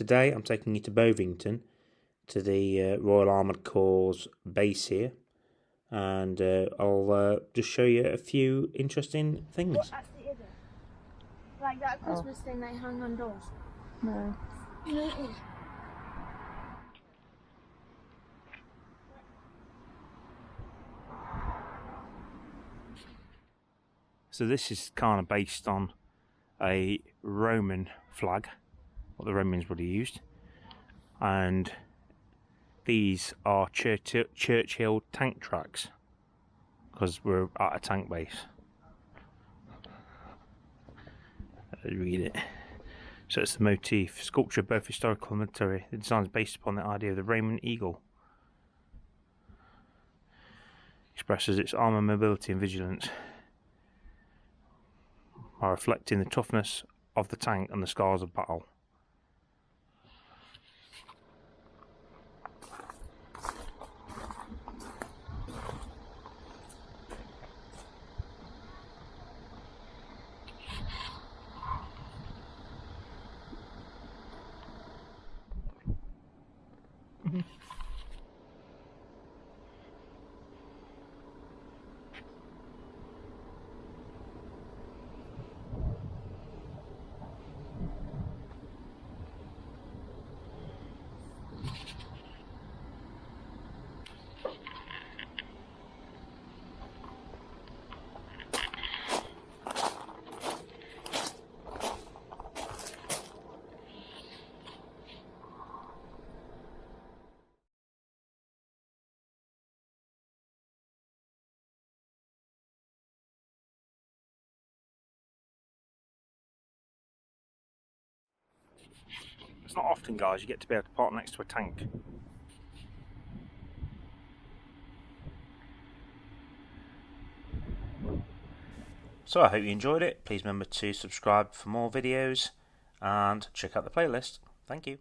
today I'm taking you to Bovington, to the Royal Armoured Corps base here, and I'll just show you a few interesting things. What actually is it? Like that Christmas thing they hung on doors? No. No, it is. So this is kind of based on a Roman flag, what the Romans would have used, and these are Churchill tank tracks, because we're at a tank base. Read it. So it's the motif, sculpture both historical and military. The design is based upon the idea of the Roman eagle. Expresses its armour, mobility and vigilance, while reflecting the toughness of the tank and the scars of battle. It's not often, guys, you get to be able to park next to a tank. So I hope you enjoyed it. Please remember to subscribe for more videos and check out the playlist. Thank you.